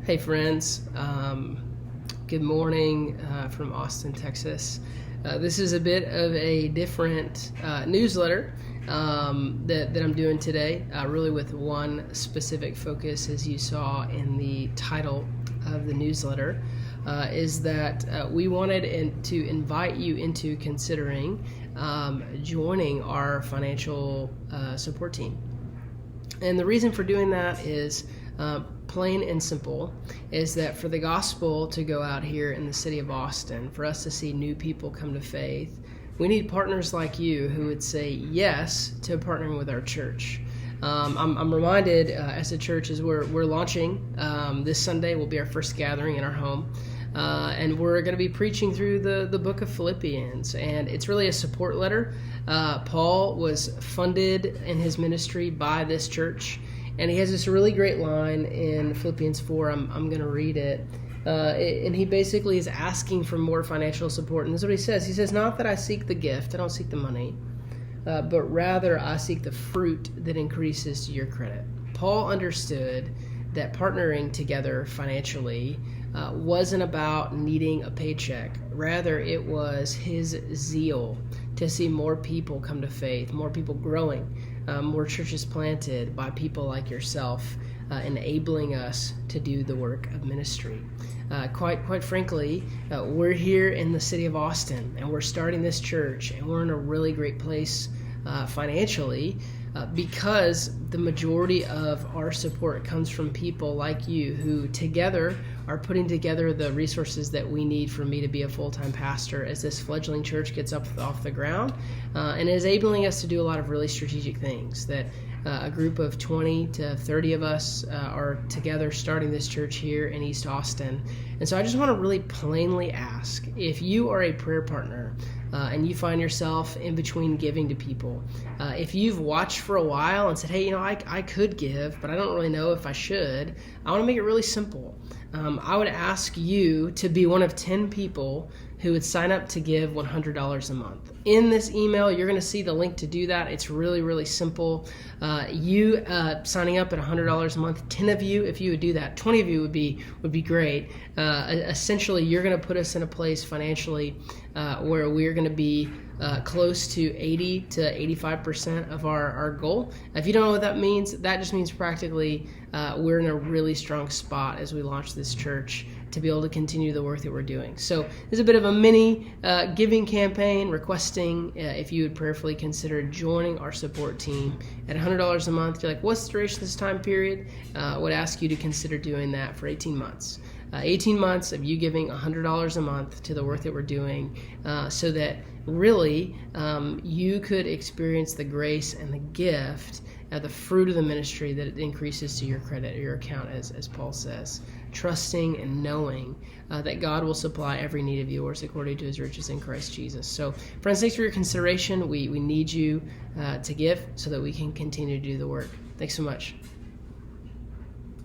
Hey friends, good morning from Austin, Texas. This is a bit of a different newsletter that I'm doing today, really with one specific focus, as you saw in the title of the newsletter, is that we wanted to invite you into considering joining our financial support team. And the reason for doing that is plain and simple, is that for the gospel to go out here in the city of Austin, for us to see new people come to faith, we need partners like you who would say yes to partnering with our church. I'm reminded as a church, as we're launching this Sunday, will be our first gathering in our home. And we're going to be preaching through the book of Philippians, and it's really a support letter. Paul was funded in his ministry by this church, and he has this really great line in Philippians 4. I'm going to read it. And he basically is asking for more financial support. And this is what he says. He says, "Not that I seek the gift, I don't seek the money, but rather I seek the fruit that increases to your credit." Paul understood that partnering together financially wasn't about needing a paycheck. Rather, it was his zeal to see more people come to faith, more people growing, more churches planted by people like yourself, enabling us to do the work of ministry. Quite frankly, we're here in the city of Austin, and we're starting this church, and we're in a really great place financially, because the majority of our support comes from people like you who together are putting together the resources that we need for me to be a full-time pastor as this fledgling church gets up off the ground, and is enabling us to do a lot of really strategic things that a group of 20 to 30 of us are together starting this church here in East Austin. And so I just want to really plainly ask, if you are a prayer partner and you find yourself in between giving to people, if you've watched for a while and said, hey, I could give, but I don't really know if I should, I want to make it really simple. I would ask you to be one of 10 people who would sign up to give $100 a month. In this email, you're going to see the link to do that. It's really, really simple. You signing up at $100 a month, 10 of you, if you would do that, 20 of you would be great. Essentially, you're going to put us in a place financially where we're going to be close to 80 to 85% of our goal. If you don't know what that means, that just means practically we're in a really strong spot as we launch this church to be able to continue the work that we're doing. So there's a bit of a mini giving campaign requesting if you would prayerfully consider joining our support team at $100 a month. You're like, what's the duration of this time period? I would ask you to consider doing that for 18 months. 18 months of you giving $100 a month to the work that we're doing, so that really you could experience the grace and the gift, the fruit of the ministry that it increases to your credit or your account, as Paul says, trusting and knowing that God will supply every need of yours according to his riches in Christ Jesus. So friends, thanks for your consideration. We need you to give so that we can continue to do the work. Thanks so much.